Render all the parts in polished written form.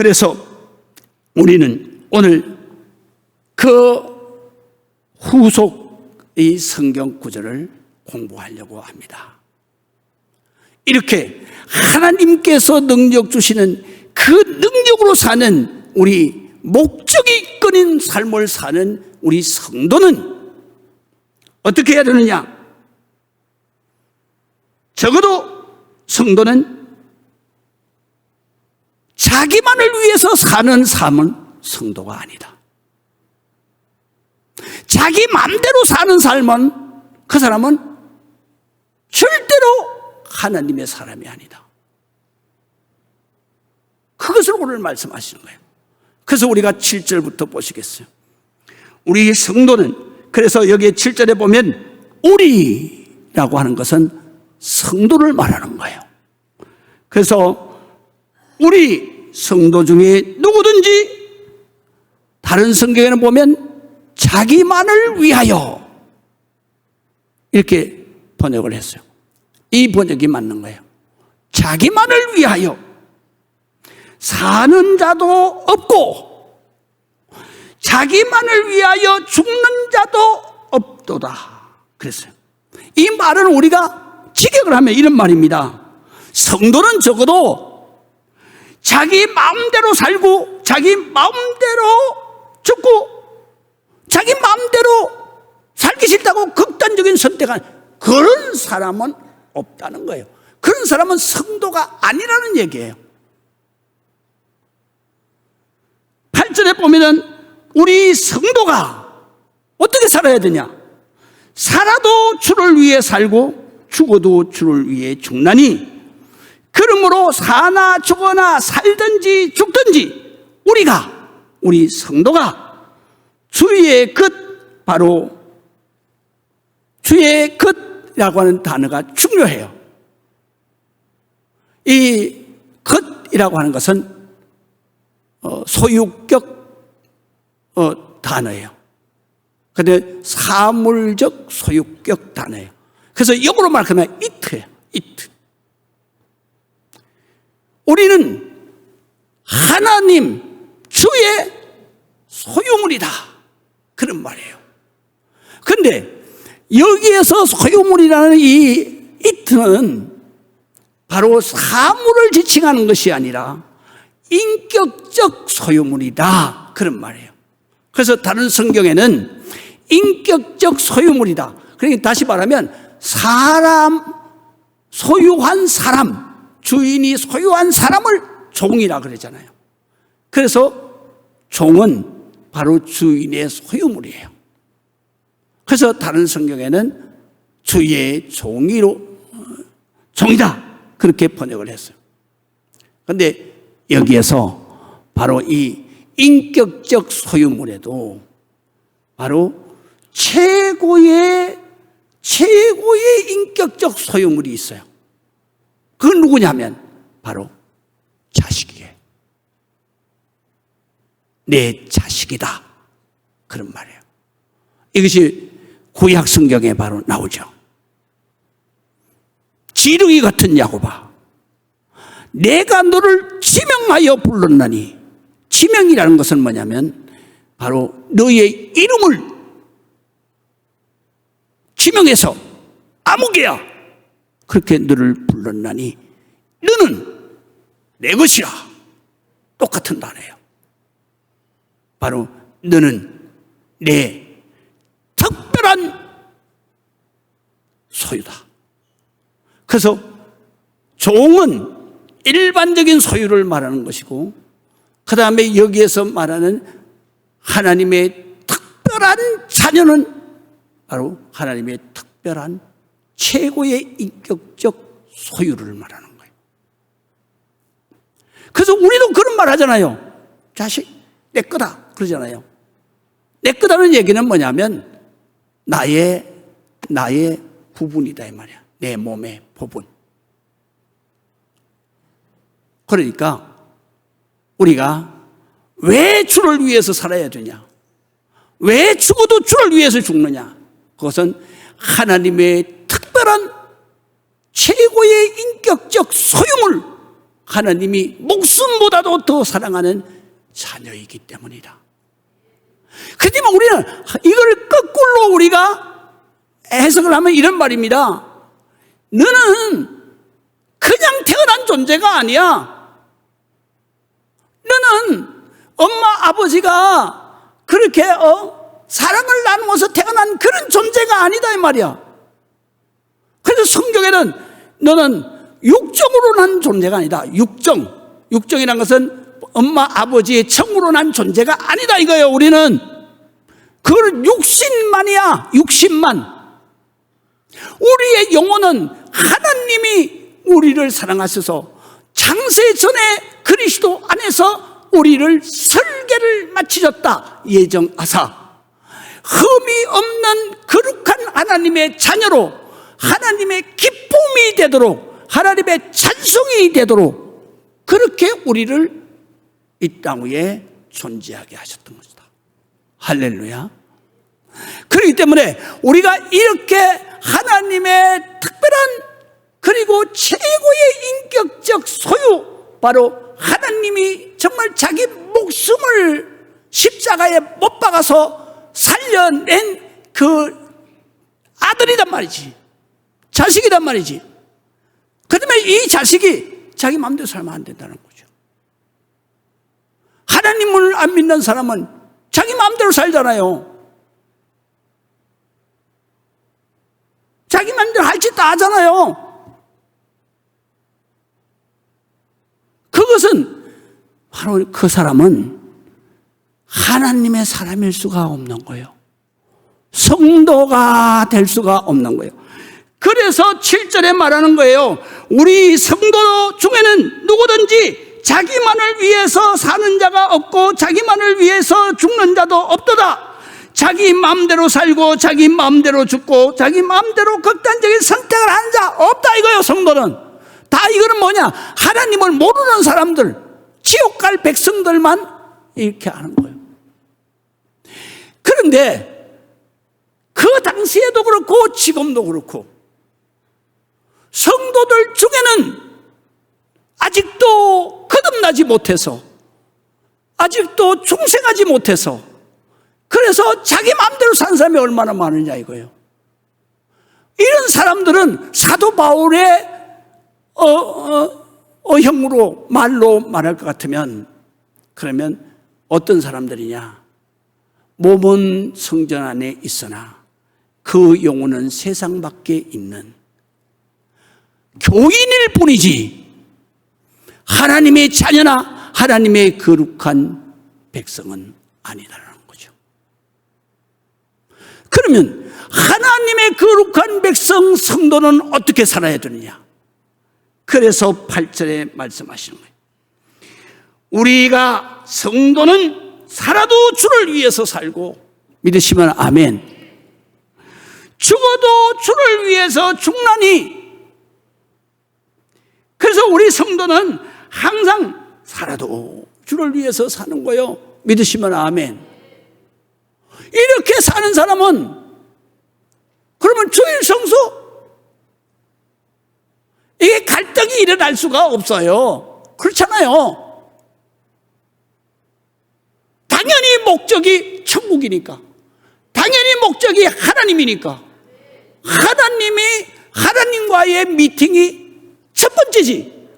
그래서 우리는 오늘 그 후속 이 성경 구절을 공부하려고 합니다. 이렇게 하나님께서 능력 주시는 그 능력으로 사는 우리 목적이 끈인 삶을 사는 우리 성도는 어떻게 해야 되느냐? 적어도 성도는 자기만을 위해서 사는 삶은 성도가 아니다. 자기 마음대로 사는 삶은 그 사람은 절대로 하나님의 사람이 아니다. 그것을 오늘 말씀하시는 거예요. 그래서 우리가 7절부터 보시겠어요. 우리 성도는, 그래서 여기 7절에 보면 우리라고 하는 것은 성도를 말하는 거예요. 그래서 우리 성도 중에 누구든지, 다른 성경에는 보면 자기만을 위하여 이렇게 번역을 했어요. 이 번역이 맞는 거예요. 자기만을 위하여 사는 자도 없고 자기만을 위하여 죽는 자도 없도다 그랬어요. 이 말은 우리가 직역을 하면 이런 말입니다. 성도는 적어도 자기 마음대로 살고 자기 마음대로 죽고 자기 마음대로 살기 싫다고 극단적인 선택한 그런 사람은 없다는 거예요. 그런 사람은 성도가 아니라는 얘기예요. 8절에 보면은 우리 성도가 어떻게 살아야 되냐? 살아도 주를 위해 살고 죽어도 주를 위해 죽나니 그러므로 사나 죽거나 살든지 죽든지 우리 성도가 주의 끝, 바로 주의 끝이라고 하는 단어가 중요해요. 이 끝이라고 하는 것은 소유격 단어예요. 그런데 사물적 소유격 단어예요. 그래서 영어로 말하면 it예요. it. 우리는 하나님 주의 소유물이다 그런 말이에요. 그런데 여기에서 소유물이라는 이 it는 바로 사물을 지칭하는 것이 아니라 인격적 소유물이다 그런 말이에요. 그래서 다른 성경에는 인격적 소유물이다. 그러니까 다시 말하면 소유한 사람, 주인이 소유한 사람을 종이라 그러잖아요. 그래서 종은 바로 주인의 소유물이에요. 그래서 다른 성경에는 주의 종이다 그렇게 번역을 했어요. 그런데 여기에서 바로 이 인격적 소유물에도 바로 최고의 인격적 소유물이 있어요. 그건 누구냐면 바로 자식이에요. 내 자식이다 그런 말이에요. 이것이 구약 성경에 바로 나오죠. 지렁이 같은 야곱아, 내가 너를 지명하여 불렀나니, 지명이라는 것은 뭐냐면 바로 너의 이름을 지명해서 아무개야 그렇게 너를 불렀나니 너는 내 것이라. 똑같은 단어예요. 바로 너는 내 특별한 소유다. 그래서 종은 일반적인 소유를 말하는 것이고, 그 다음에 여기에서 말하는 하나님의 특별한 자녀는 바로 하나님의 특별한 최고의 인격적 소유를 말하는 거예요. 그래서 우리도 그런 말 하잖아요. 자식 내 거다 그러잖아요. 내 거다는 얘기는 뭐냐면 나의 부분이다 이 말이야. 내 몸의 부분. 그러니까 우리가 왜 주를 위해서 살아야 되냐? 왜 죽어도 주를 위해서 죽느냐? 그것은 하나님의 특별한 최고의 인격적 소유물, 하나님이 목숨보다도 더 사랑하는 자녀이기 때문이다. 그렇지만 우리는 이걸 거꾸로 우리가 해석을 하면 이런 말입니다. 너는 그냥 태어난 존재가 아니야. 너는 엄마 아버지가 그렇게 사랑을 나누어서 태어난 그런 존재가 아니다 이 말이야. 그래서 성경에는 너는 육정으로 난 존재가 아니다. 육정이란 것은 엄마 아버지의 청으로 난 존재가 아니다 이거예요. 우리는 그걸 육신만이야. 육신만. 우리의 영혼은 하나님이 우리를 사랑하셔서 창세 전에 그리스도 안에서 우리를 설계를 마치셨다 예정하사 흠이 없는 거룩한 하나님의 자녀로 하나님의 기쁨이 되도록 하나님의 찬송이 되도록 그렇게 우리를 이 땅 위에 존재하게 하셨던 것이다. 할렐루야. 그렇기 때문에 우리가 이렇게 하나님의 특별한 그리고 최고의 인격적 소유 바로 하나님이 정말 자기 목숨을 십자가에 못 박아서 살려낸 그 아들이란 말이지. 자식이란 말이지. 그다음에 이 자식이 자기 마음대로 살면 안 된다는 거죠. 하나님을 안 믿는 사람은 자기 마음대로 살잖아요. 자기 마음대로 할 짓 다 하잖아요. 그것은 바로 그 사람은 하나님의 사람일 수가 없는 거예요. 성도가 될 수가 없는 거예요. 그래서 7절에 말하는 거예요. 우리 성도 중에는 누구든지 자기만을 위해서 사는 자가 없고 자기만을 위해서 죽는 자도 없도다. 자기 마음대로 살고 자기 마음대로 죽고 자기 마음대로 극단적인 선택을 하는 자 없다 이거예요. 성도는 다 이거는 뭐냐, 하나님을 모르는 사람들, 지옥 갈 백성들만 이렇게 하는 거예요. 그런데 그 당시에도 그렇고 지금도 그렇고 성도들 중에는 아직도 거듭나지 못해서 아직도 중생하지 못해서 그래서 자기 마음대로 사는 사람이 얼마나 많으냐 이거예요. 이런 사람들은 사도 바울의 어형으로 말로 말할 것 같으면 그러면 어떤 사람들이냐, 몸은 성전 안에 있으나 그 영혼은 세상 밖에 있는 교인일 뿐이지 하나님의 자녀나 하나님의 거룩한 백성은 아니다라는 거죠. 그러면 하나님의 거룩한 백성 성도는 어떻게 살아야 되느냐? 그래서 8절에 말씀하시는 거예요. 우리가 성도는 살아도 주를 위해서 살고, 믿으시면 아멘. 죽어도 주를 위해서 죽나니. 그래서 우리 성도는 항상 살아도 주를 위해서 사는 거예요. 믿으시면 아멘. 이렇게 사는 사람은 그러면 주일 성수 이게 갈등이 일어날 수가 없어요. 그렇잖아요. 당연히 목적이 천국이니까, 당연히 목적이 하나님이니까, 하나님과의 미팅이 첫 번째지.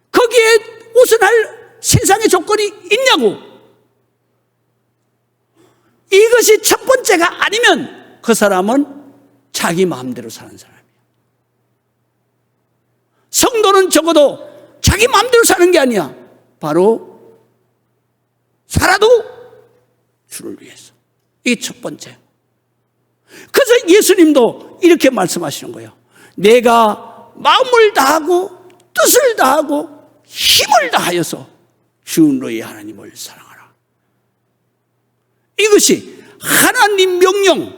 거기에 우선할 세상의 조건이 있냐고. 이것이 첫 번째가 아니면 그 사람은 자기 마음대로 사는 사람이야. 성도는 적어도 자기 마음대로 사는 게 아니야. 바로 살아도 주를 위해서. 이게 첫 번째. 그래서 예수님도 이렇게 말씀하시는 거예요. 내가 마음을 다하고 뜻을 다하고 힘을 다하여서 주 너희 하나님을 사랑하라. 이것이 하나님 명령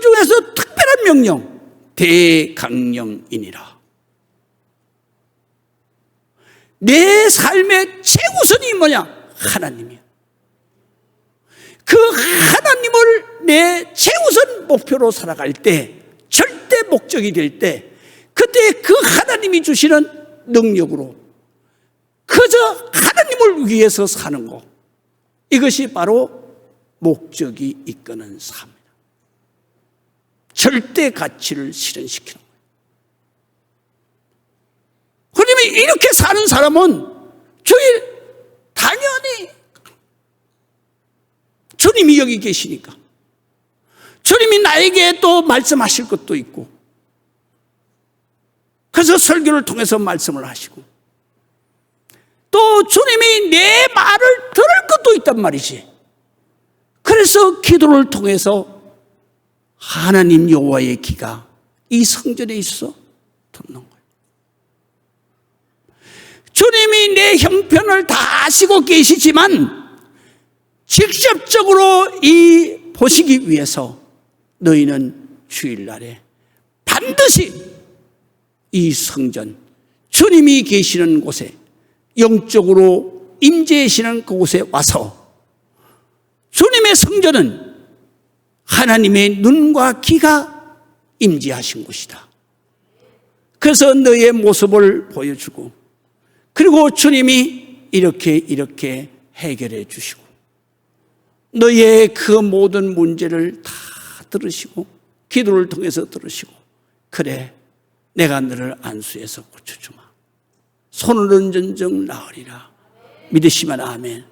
중에서 특별한 명령, 대강령이니라. 내 삶의 최우선이 뭐냐? 하나님이야. 그 하나님을 내 최우선 목표로 살아갈 때, 절대 목적이 될 때, 그때 그 하나님이 주시는 능력으로 그저 하나님을 위해서 사는 것, 이것이 바로 목적이 이끄는 삶입니다. 절대 가치를 실현시키는 거예요. 그러면 이렇게 사는 사람은 주일 당연히 주님이 여기 계시니까 주님이 나에게 또 말씀하실 것도 있고, 그래서 설교를 통해서 말씀을 하시고, 또 주님이 내 말을 들을 것도 있단 말이지. 그래서 기도를 통해서 하나님 여호와의 귀가 이 성전에 있어 듣는 거예요. 주님이 내 형편을 다 아시고 계시지만 직접적으로 이 보시기 위해서 너희는 주일날에 반드시 이 성전, 주님이 계시는 곳에, 영적으로 임재하시는 그곳에 와서, 주님의 성전은 하나님의 눈과 귀가 임재하신 곳이다. 그래서 너의 모습을 보여주고, 그리고 주님이 이렇게 해결해 주시고, 너의 그 모든 문제를 다 들으시고, 기도를 통해서 들으시고, 그래, 내가 너를 안수해서 고쳐주마. 손으로는 전정 나으리라. 믿으시면 아멘.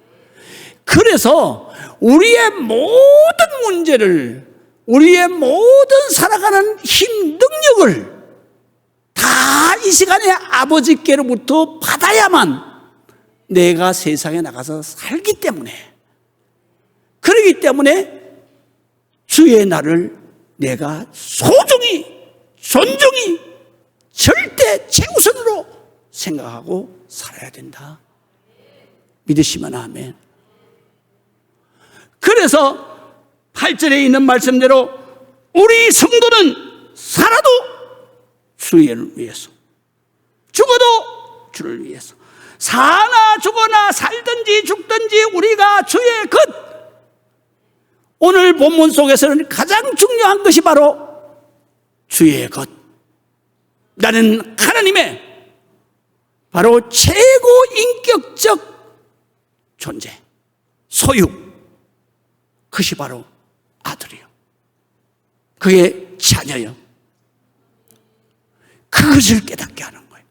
그래서 우리의 모든 문제를, 우리의 모든 살아가는 힘, 능력을 다 이 시간에 아버지께로부터 받아야만 내가 세상에 나가서 살기 때문에, 그러기 때문에 주의 날을 내가 소중히, 존중히, 절대 최우선으로 생각하고 살아야 된다. 믿으시면 아멘. 그래서 8절에 있는 말씀대로 우리 성도는 살아도 주를 위해서, 죽어도 주를 위해서, 사나 죽거나 살든지 죽든지 우리가 주의 것. 오늘 본문 속에서는 가장 중요한 것이 바로 주의 것. 나는 하나님의 바로 최고 인격적 존재, 소유, 그것이 바로 아들이요, 그의 자녀요. 그것을 깨닫게 하는 거예요.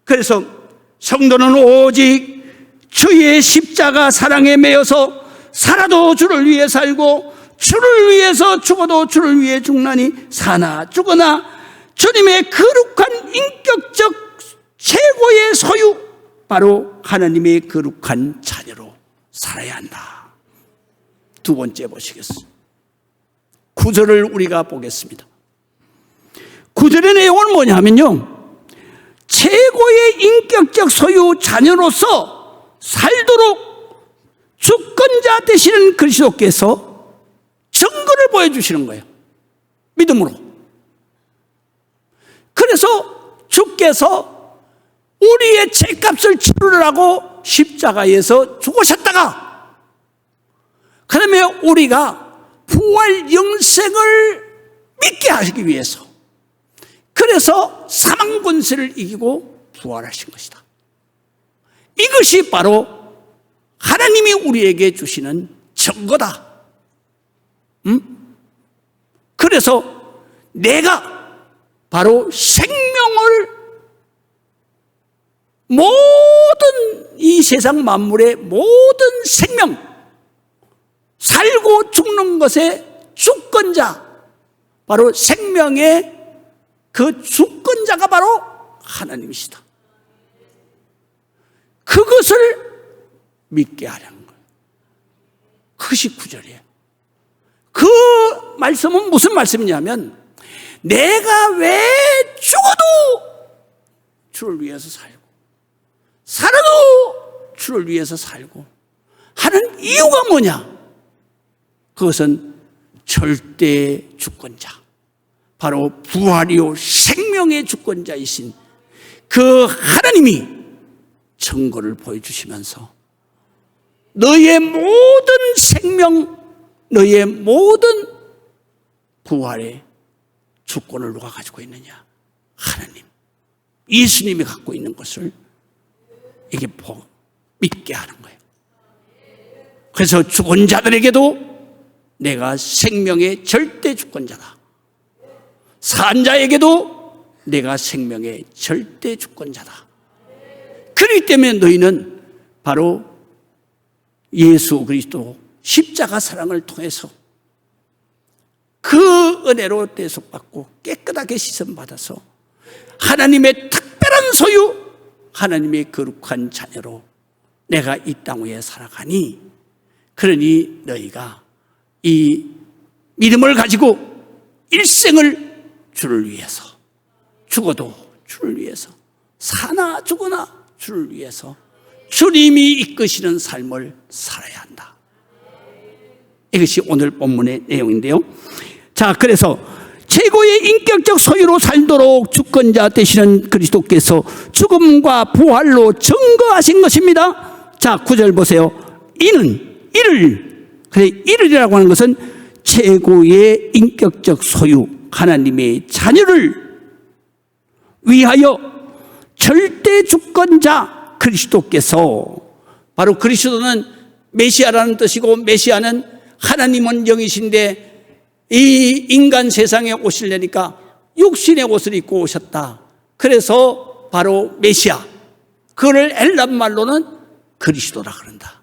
그래서 성도는 오직 주의 십자가 사랑에 매여서 살아도 주를 위해 살고, 주를 위해서 죽어도 주를 위해 죽나니, 사나 죽거나 주님의 거룩한 인격적 최고의 소유, 바로 하나님의 거룩한 자녀로 살아야 한다. 두 번째 보시겠습니다. 9절을 우리가 보겠습니다. 9절의 내용은 뭐냐면요, 최고의 인격적 소유 자녀로서 살도록 주권자 되시는 그리스도께서 증거를 보여주시는 거예요. 믿음으로. 그래서 주께서 우리의 죄값을 치르라고 십자가에서 죽으셨다가, 그러면 우리가 부활 영생을 믿게 하시기 위해서, 그래서 사망 권세를 이기고 부활하신 것이다. 이것이 바로 하나님이 우리에게 주시는 증거다. 그래서 내가 바로 생명을, 모든 이 세상 만물의 모든 생명, 살고 죽는 것의 주권자, 바로 생명의 그 주권자가 바로 하나님이시다. 그것을 믿게 하려는 거예요. 그것이 9절이에요. 그 말씀은 무슨 말씀이냐면, 내가 왜 죽어도 주를 위해서 살고, 살아도 주를 위해서 살고 하는 이유가 뭐냐? 그것은 절대 주권자, 바로 부활이요 생명의 주권자이신 그 하나님이 증거를 보여주시면서, 너의 모든 생명, 너의 모든 부활의 주권을 누가 가지고 있느냐? 하나님, 예수님이 갖고 있는 것을 이게 믿게 하는 거예요. 그래서 죽은 자들에게도 내가 생명의 절대 주권자다. 산 자에게도 내가 생명의 절대 주권자다. 그렇기 때문에 너희는 바로 예수 그리스도 십자가 사랑을 통해서 그 은혜로 대속받고 깨끗하게 씻음받아서 하나님의 특별한 소유, 하나님의 거룩한 자녀로 내가 이 땅 위에 살아가니, 그러니 너희가 이 믿음을 가지고 일생을 주를 위해서, 죽어도 주를 위해서, 사나 죽으나 주를 위해서 주님이 이끄시는 삶을 살아야 한다. 이것이 오늘 본문의 내용인데요. 자, 그래서 최고의 인격적 소유로 살도록 주권자 되시는 그리스도께서 죽음과 부활로 증거하신 것입니다. 자, 9절 보세요. 이를이라고 하는 것은 최고의 인격적 소유, 하나님의 자녀를 위하여 절대 주권자 그리스도께서, 바로 그리스도는 메시아라는 뜻이고, 메시아는 하나님은 영이신데 이 인간 세상에 오시려니까 육신의 옷을 입고 오셨다. 그래서 바로 메시아, 그를 헬란 말로는 그리스도라 그런다.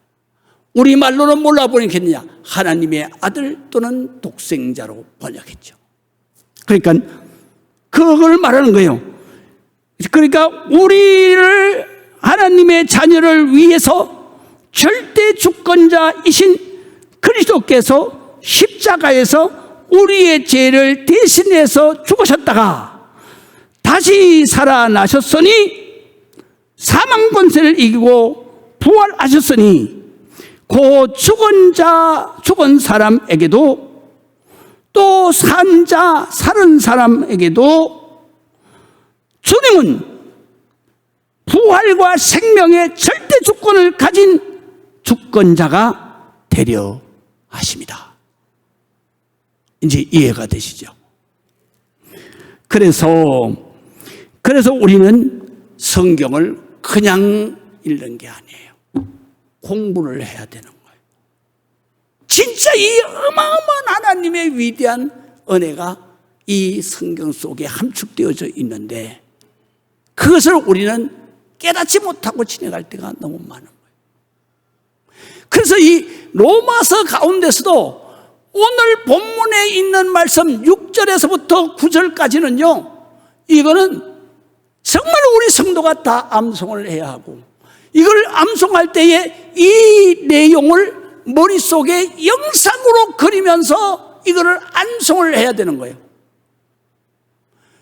우리말로는 뭘로 번역했느냐? 하나님의 아들 또는 독생자로 번역했죠. 그러니까 그걸 말하는 거예요. 그러니까 우리를, 하나님의 자녀를 위해서 절대 주권자이신 그리스도께서 십자가에서 우리의 죄를 대신해서 죽으셨다가 다시 살아나셨으니, 사망 권세를 이기고 부활하셨으니, 그 죽은 사람에게도 또 살은 사람에게도 주님은 부활과 생명의 절대 주권을 가진 주권자가 되려 하십니다. 이제 이해가 되시죠? 그래서 우리는 성경을 그냥 읽는 게 아니에요. 공부를 해야 되는 거예요. 진짜 이 어마어마한 하나님의 위대한 은혜가 이 성경 속에 함축되어져 있는데, 그것을 우리는 깨닫지 못하고 지나갈 때가 너무 많은 거예요. 그래서 이 로마서 가운데서도 오늘 본문에 있는 말씀 6절에서부터 9절까지는요, 이거는 정말 우리 성도가 다 암송을 해야 하고, 이걸 암송할 때에 이 내용을 머릿속에 영상으로 그리면서 이거를 암송을 해야 되는 거예요.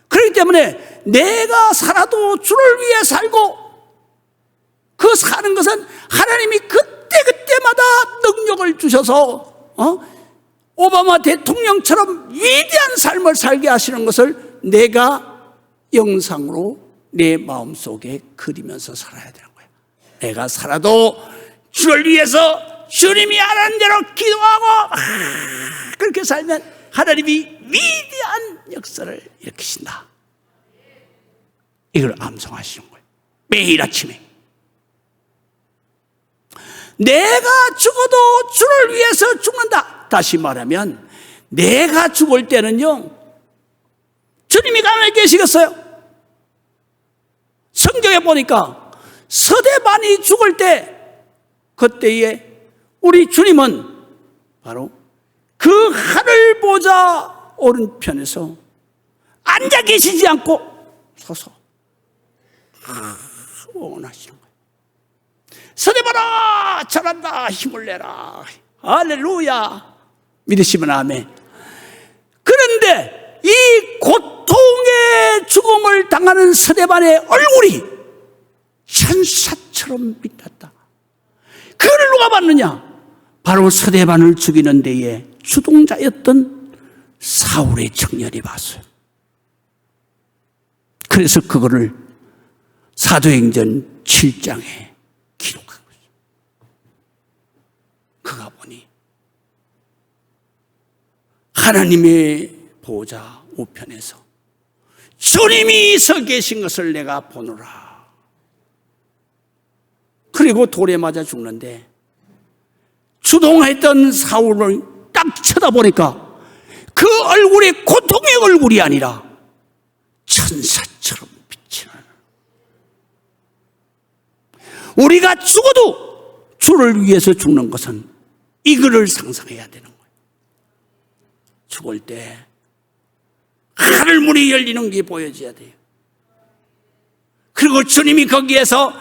그렇기 때문에 내가 살아도 주를 위해 살고, 그 사는 것은 하나님이 그때마다 능력을 주셔서 오바마 대통령처럼 위대한 삶을 살게 하시는 것을 내가 영상으로 내 마음속에 그리면서 살아야 되는 거예요. 내가 살아도 주를 위해서 주님이 하라는 대로 기도하고 그렇게 살면 하나님이 위대한 역사를 일으키신다. 이걸 암송하시는 거예요. 매일 아침에. 내가 죽어도 주를 위해서 죽는다. 다시 말하면 내가 죽을 때는요, 주님이 가만히 계시겠어요? 성경에 보니까 서대반이 죽을 때, 그때에 우리 주님은 바로 그 하늘 보좌 오른편에서 앉아 계시지 않고 서서 원하시는 거예요. 서대반아, 잘한다, 힘을 내라, 할렐루야, 믿으시면 아멘. 그런데 이 고통의 죽음을 당하는 서대반의 얼굴이 천사처럼 빛났다. 그를 누가 봤느냐? 바로 서대반을 죽이는 데에 주동자였던 사울의 청년이 봤어요. 그래서 그거를 사도행전 7장에 기록한 거죠. 그가 보니 하나님의 보좌 우편에서 주님이 서 계신 것을 내가 보노라. 그리고 돌에 맞아 죽는데 주동했던 사울을 딱 쳐다보니까 그 얼굴이 고통의 얼굴이 아니라 천사처럼 비치는, 우리가 죽어도 주를 위해서 죽는 것은 이거를 상상해야 되는 거예요. 죽을 때 하늘문이 열리는 게 보여져야 돼요. 그리고 주님이 거기에서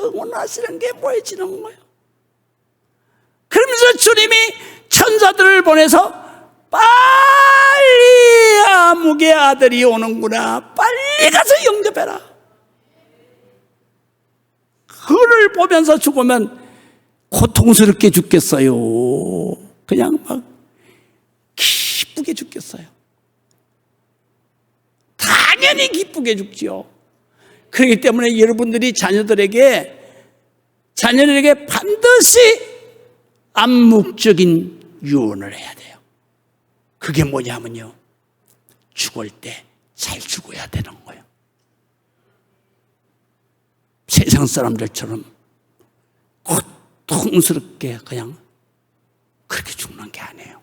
응원하시는 게 보여지는 거예요. 그러면서 주님이 천사들을 보내서 빨리 아무개 아들이 오는구나, 빨리 가서 영접해라. 그를 보면서 죽으면 고통스럽게 죽겠어요? 그냥 막 기쁘게 죽겠어요? 당연히 기쁘게 죽지요. 그렇기 때문에 여러분들이 자녀들에게 반드시 암묵적인 유언을 해야 돼요. 그게 뭐냐면요, 죽을 때 잘 죽어야 되는 거예요. 세상 사람들처럼 고통스럽게 그냥 그렇게 죽는 게 아니에요.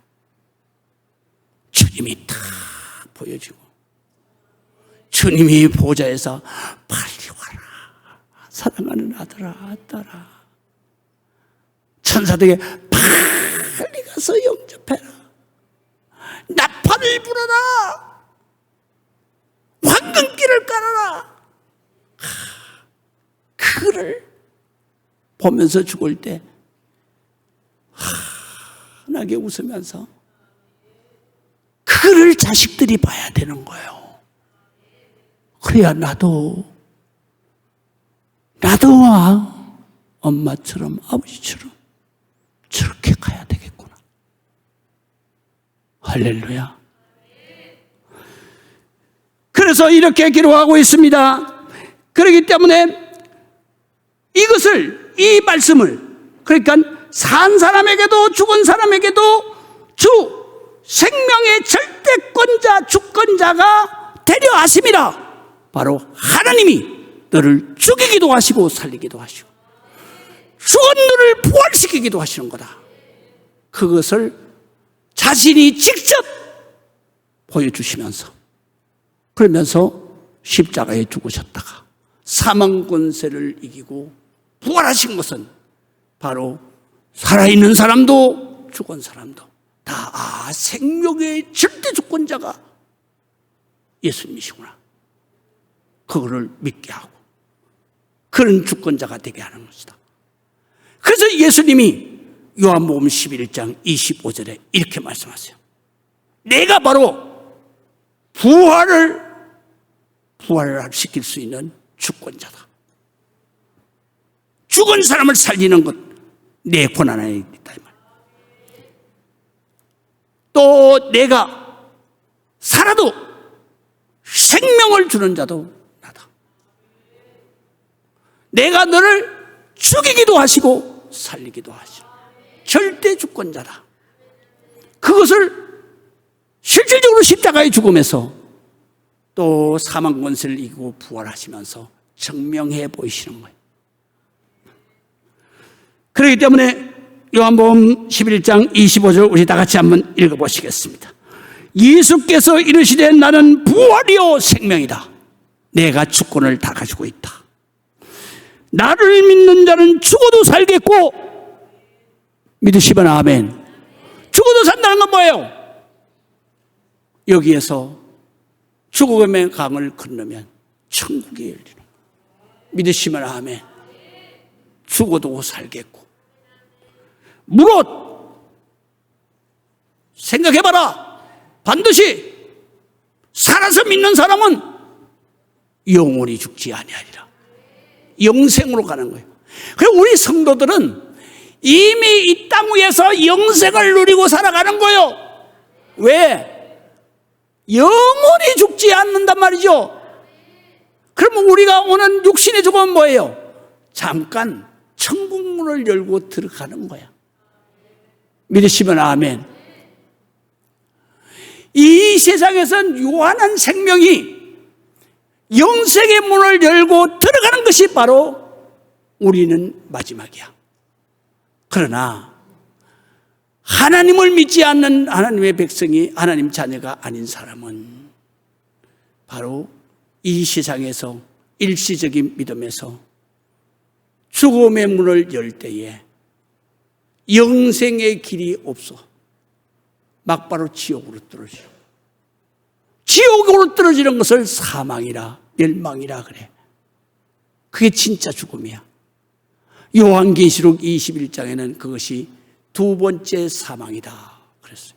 주님이 다 보여주고, 주님이 보좌에서 빨리 와라, 사랑하는 아들아, 딸아, 천사들에게 빨리 가서 영접해라, 나팔을 불어라, 황금길을 깔아라. 그를 보면서 죽을 때 환하게 웃으면서 그를 자식들이 봐야 되는 거예요. 그래야 나도 엄마처럼 아버지처럼 저렇게 가야 되겠구나. 할렐루야. 그래서 이렇게 기록하고 있습니다. 그렇기 때문에 이 말씀을, 그러니까 산 사람에게도 죽은 사람에게도 주 생명의 절대권자, 주권자가 되려 하심이라. 바로 하나님이 너를 죽이기도 하시고 살리기도 하시고 죽은 너를 부활시키기도 하시는 거다. 그것을 자신이 직접 보여주시면서, 그러면서 십자가에 죽으셨다가 사망 권세를 이기고 부활하신 것은 바로 살아있는 사람도 죽은 사람도 다 생명의 절대 주권자가 예수님이시구나, 그거를 믿게 하고 그런 주권자가 되게 하는 것이다. 그래서 예수님이 요한복음 11장 25절에 이렇게 말씀하세요. 내가 바로 부활을 시킬 수 있는 주권자다. 죽은 사람을 살리는 것 내 권한 안에 있다. 또 내가 살아도 생명을 주는 자도 나다. 내가 너를 죽이기도 하시고 살리기도 하시고 절대 주권자다. 그것을 실질적으로 십자가의 죽음에서 또 사망 권세를 이기고 부활하시면서 증명해 보이시는 거예요. 그렇기 때문에 요한복음 11장 25절 우리 다 같이 한번 읽어보시겠습니다. 예수께서 이르시되 나는 부활이요 생명이다. 내가 주권을 다 가지고 있다. 나를 믿는 자는 죽어도 살겠고, 믿으시면 아멘. 죽어도 산다는 건 뭐예요? 여기에서 죽음의 강을 건너면 천국이 열리는 거예요. 믿으시면 아멘. 죽어도 살겠고, 무릇 생각해봐라. 반드시 살아서 믿는 사람은 영원히 죽지 아니하리라. 영생으로 가는 거예요. 그리고 우리 성도들은 이미 이 땅 위에서 영생을 누리고 살아가는 거예요. 왜? 영원히 죽지 않는단 말이죠. 그러면 우리가 오는 육신의 죽음은 뭐예요? 잠깐 천국문을 열고 들어가는 거야. 믿으시면 아멘. 이 세상에선 유한한 생명이 영생의 문을 열고 들어가는 것이 바로 우리는 마지막이야. 그러나 하나님을 믿지 않는 하나님의 백성이, 하나님 자녀가 아닌 사람은 바로 이 세상에서 일시적인 믿음에서 죽음의 문을 열 때에 영생의 길이 없어 막바로 지옥으로 떨어져. 지옥으로 떨어지는 것을 사망이라, 멸망이라 그래. 그게 진짜 죽음이야. 요한계시록 21장에는 그것이 두 번째 사망이다 그랬어요.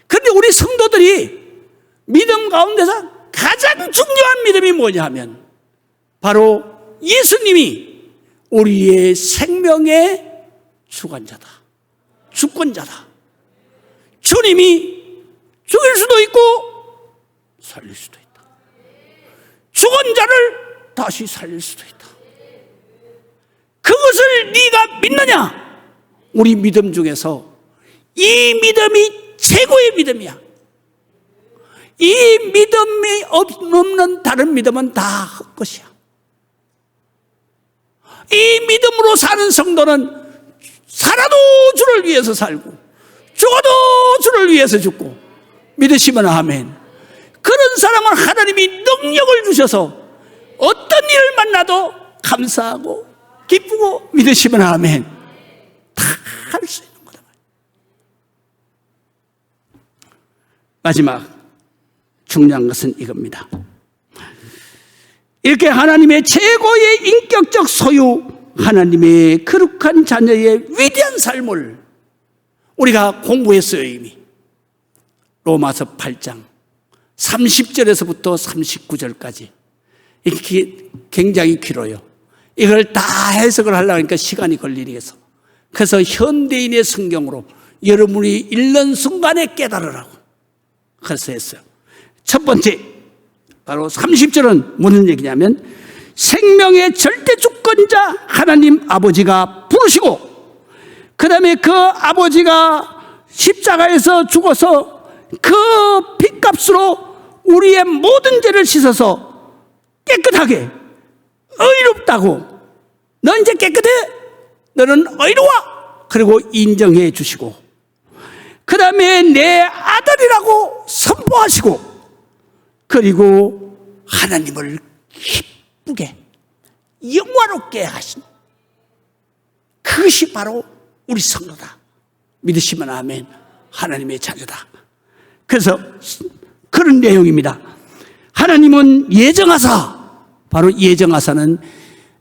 그런데 우리 성도들이 믿음 가운데서 가장 중요한 믿음이 뭐냐 하면 바로 예수님이 우리의 생명의 주관자다, 주권자다. 주님이 죽일 수도 있고 살릴 수도 있다. 죽은 자를 다시 살릴 수도 있다. 그것을 네가 믿느냐? 우리 믿음 중에서 이 믿음이 최고의 믿음이야. 이 믿음이 없는 다른 믿음은 다 헛것이야. 이 믿음으로 사는 성도는 살아도 주를 위해서 살고 죽어도 주를 위해서 죽고, 믿으시면 아멘. 그런 사람은 하나님이 능력을 주셔서 어떤 일을 만나도 감사하고 기쁘고, 믿으시면 아멘. 다 할 수 있는 거다. 마지막 중요한 것은 이겁니다. 이렇게 하나님의 최고의 인격적 소유, 하나님의 거룩한 자녀의 위대한 삶을 우리가 공부했어요. 이미 로마서 8장 30절에서부터 39절까지. 이게 굉장히 길어요. 이걸 다 해석을 하려고 하니까 시간이 걸리겠어. 그래서 현대인의 성경으로 여러분이 읽는 순간에 깨달으라고 그래서 했어요. 첫 번째, 바로 30절은 무슨 얘기냐면 생명의 절대 주권자 하나님 아버지가 부르시고, 그 다음에 그 아버지가 십자가에서 죽어서 그 핏값으로 우리의 모든 죄를 씻어서 깨끗하게, 의롭다고, 너 이제 깨끗해, 너는 의로워, 그리고 인정해 주시고, 그 다음에 내 아들이라고 선포하시고, 그리고 하나님을 기쁘게 영화롭게 하신, 그것이 바로 우리 성도다. 믿으시면 아멘. 하나님의 자녀다. 그래서 그런 내용입니다. 하나님은 예정하사, 바로 예정하사는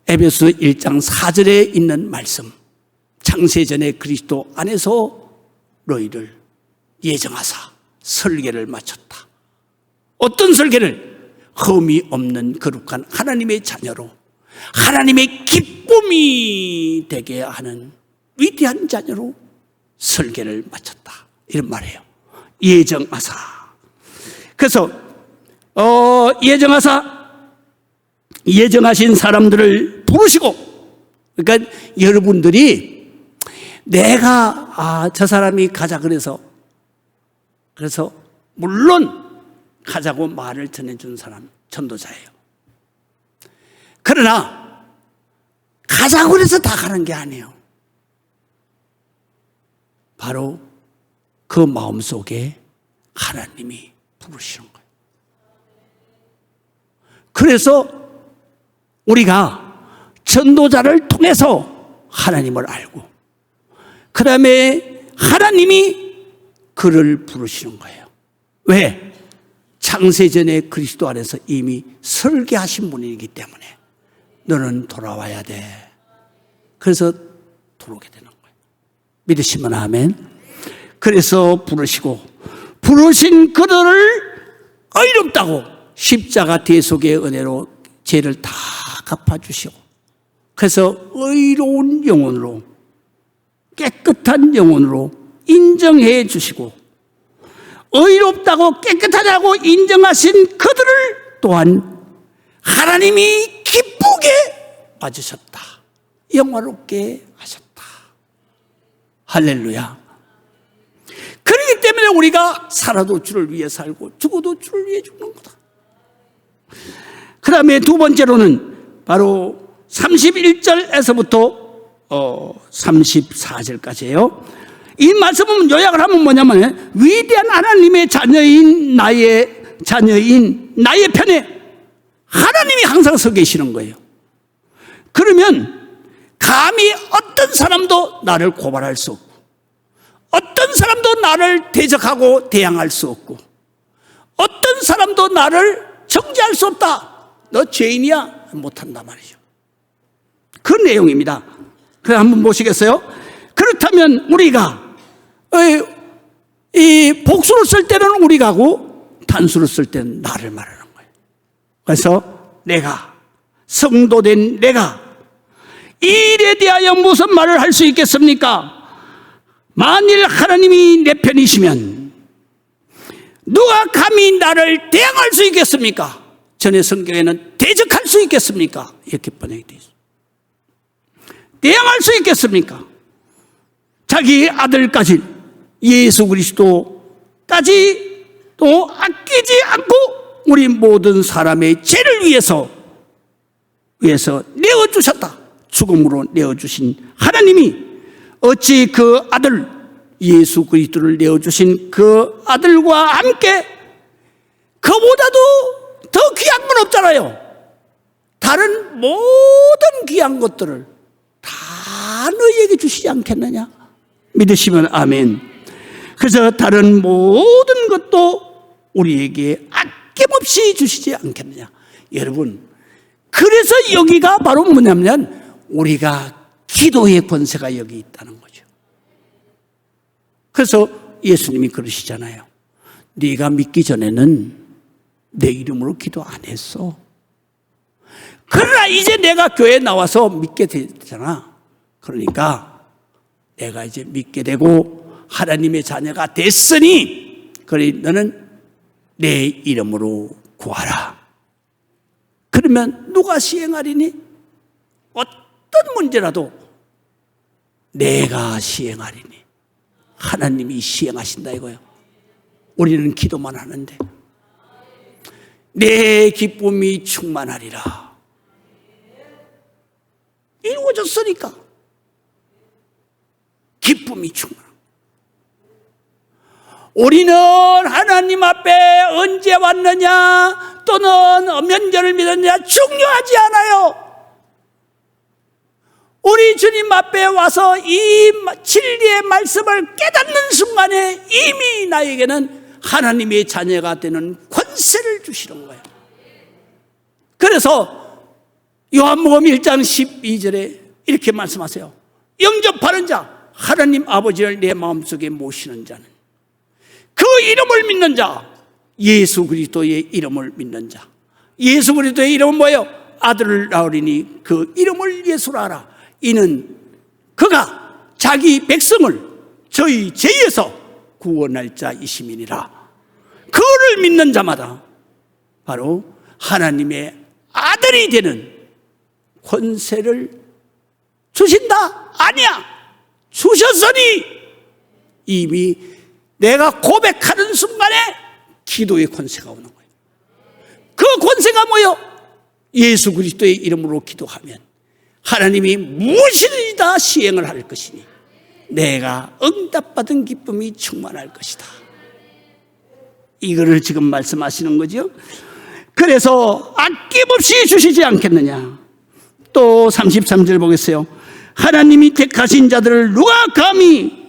에베소 1장 4절에 있는 말씀, 창세전에 그리스도 안에서 너희를 예정하사 설계를 마쳤다. 어떤 설계를? 흠이 없는 거룩한 하나님의 자녀로 하나님의 기쁨이 되게 하는 위대한 자녀로 설계를 마쳤다, 이런 말이에요. 예정하사. 그래서 예정하신 사람들을 부르시고, 그러니까 여러분들이 내가 저 사람이 가자 그래서 물론 가자고 말을 전해준 사람 전도자예요. 그러나 가자고 해서 다 가는 게 아니에요. 바로 그 마음속에 하나님이 부르시는 거예요. 그래서 우리가 전도자를 통해서 하나님을 알고, 그 다음에 하나님이 그를 부르시는 거예요. 왜? 창세전에 그리스도 안에서 이미 설계하신 분이기 때문에 너는 돌아와야 돼. 그래서 들어오게 되는 거예요. 믿으시면 아멘. 그래서 부르신 그들을 의롭다고 십자가 대속의 은혜로 죄를 다 갚아주시고, 그래서 의로운 영혼으로, 깨끗한 영혼으로 인정해 주시고, 의롭다고 깨끗하다고 인정하신 그들을 또한 하나님이 기쁘게 맞으셨다, 영화롭게 하셨다. 할렐루야. 그렇기 때문에 우리가 살아도 주를 위해 살고 죽어도 주를 위해 죽는 거다. 그 다음에 두 번째로는 바로 31절에서부터 34절까지예요. 이 말씀은 요약을 하면 뭐냐면, 위대한 하나님의 자녀인 나의 편에 하나님이 항상 서 계시는 거예요. 그러면 감히 어떤 사람도 나를 고발할 수 없고, 어떤 사람도 나를 대적하고 대항할 수 없고, 어떤 사람도 나를 정죄할 수 없다. 너 죄인이야? 못한단 말이죠. 그 내용입니다. 그래, 한번 보시겠어요? 그렇다면 우리가 이 복수를 쓸 때는 우리가 하고 단수를 쓸 때는 나를 말하는 거예요. 그래서 내가, 성도된 내가 이 일에 대하여 무슨 말을 할 수 있겠습니까? 만일 하나님이 내 편이시면 누가 감히 나를 대항할 수 있겠습니까? 전에 성경에는 대적할 수 있겠습니까? 이렇게 번역이 되어 있습니다. 대항할 수 있겠습니까? 자기 아들까지, 예수 그리스도까지 또 아끼지 않고 우리 모든 사람의 죄를 위해서 내어주셨다. 죽음으로 내어주신 하나님이 어찌 그 아들 예수 그리스도를 내어주신 그 아들과 함께 그보다도 더 귀한 건 없잖아요. 다른 모든 귀한 것들을 다 너희에게 주시지 않겠느냐? 믿으시면 아멘. 그래서 다른 모든 것도 우리에게 아낌없이 주시지 않겠느냐? 여러분, 그래서 여기가 바로 뭐냐면 우리가 기도의 권세가 여기 있다는 거죠. 그래서 예수님이 그러시잖아요. 네가 믿기 전에는 내 이름으로 기도 안 했어. 그러나 이제 내가 교회에 나와서 믿게 되잖아. 그러니까 내가 이제 믿게 되고 하나님의 자녀가 됐으니 그래 너는 내 이름으로 구하라. 그러면 누가 시행하리니? 어떤 문제라도 내가 시행하리니 하나님이 시행하신다 이거예요. 우리는 기도만 하는데 내 기쁨이 충만하리라. 이루어졌으니까 기쁨이 충만합니다. 우리는 하나님 앞에 언제 왔느냐 또는 면전을 믿었느냐 중요하지 않아요. 우리 주님 앞에 와서 이 진리의 말씀을 깨닫는 순간에 이미 나에게는 하나님의 자녀가 되는 권세를 주시는 거예요. 그래서 요한복음 1장 12절에 이렇게 말씀하세요. 영접하는 자, 하나님 아버지를 내 마음속에 모시는 자는, 그 이름을 믿는 자, 예수 그리스도의 이름을 믿는 자. 예수 그리스도의 이름은 뭐예요? 아들을 낳으리니 그 이름을 예수라 하라. 이는 그가 자기 백성을 저희 죄에서 구원할 자이심이니라. 그를 믿는 자마다 바로 하나님의 아들이 되는 권세를 주신다? 아니야. 주셨으니 이미 내가 고백하는 순간에 기도의 권세가 오는 거예요. 그 권세가 뭐예요? 예수 그리스도의 이름으로 기도하면 하나님이 무엇이든지 다 시행을 할 것이니 내가 응답받은 기쁨이 충만할 것이다. 이거를 지금 말씀하시는 거죠. 그래서 아낌없이 주시지 않겠느냐. 또 33절 보겠어요. 하나님이 택하신 자들을 누가 감히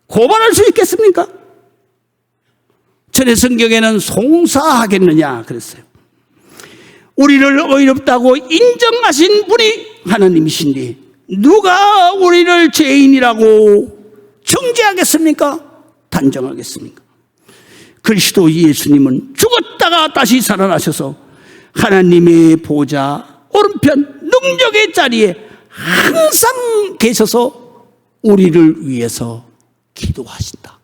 고발할 수 있겠습니까? 전에 성경에는 송사하겠느냐 그랬어요. 우리를 어이롭다고 인정하신 분이 하나님이신데 누가 우리를 죄인이라고 정죄하겠습니까? 단정하겠습니까? 그리스도 예수님은 죽었다가 다시 살아나셔서 하나님의 보좌 오른편 능력의 자리에 항상 계셔서 우리를 위해서 기도하신다.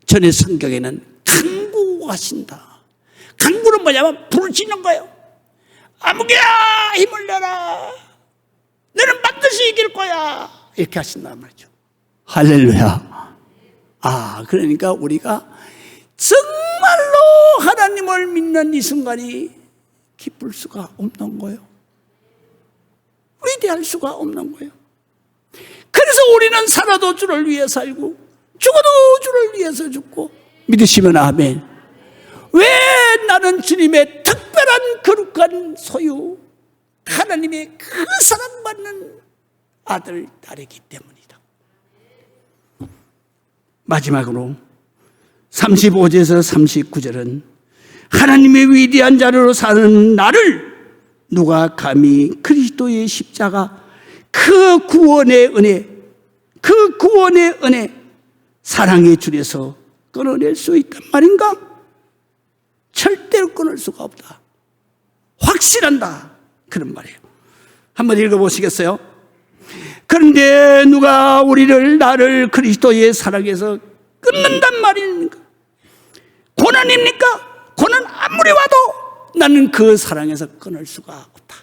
전에 성경에는 간구하신다. 간구는 뭐냐면 불을 지는 거예요. 아무개야 힘을 내라. 너는 반드시 이길 거야. 이렇게 하신단 말이죠. 할렐루야. 그러니까 우리가 정말로 하나님을 믿는 이 순간이 기쁠 수가 없는 거예요. 위대할 수가 없는 거예요. 그래서 우리는 살아도 주를 위해 살고 죽어도 주를 위해서 죽고, 믿으시면 아멘. 왜? 나는 주님의 특별한 거룩한 소유, 하나님의 그 사랑받는 아들, 딸이기 때문이다. 마지막으로 35절에서 39절은 하나님의 위대한 자녀로 사는 나를 누가 감히 그리스도의 십자가 그 구원의 은혜 사랑의 줄에서 끊어낼 수 있단 말인가? 절대로 끊을 수가 없다. 확실한다. 그런 말이에요. 한번 읽어보시겠어요? 그런데 누가 나를 그리스도의 사랑에서 끊는단 말입니까? 고난입니까? 고난 아무리 와도 나는 그 사랑에서 끊을 수가 없다.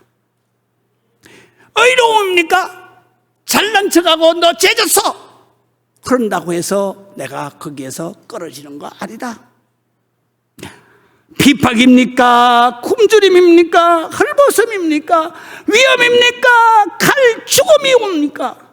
의로움입니까? 잘난 척하고 너 죄졌어 그런다고 해서 내가 거기에서 끊어지는 거 아니다. 비박입니까? 굶주림입니까? 헐벗음입니까? 위험입니까? 칼 죽음이 옵니까?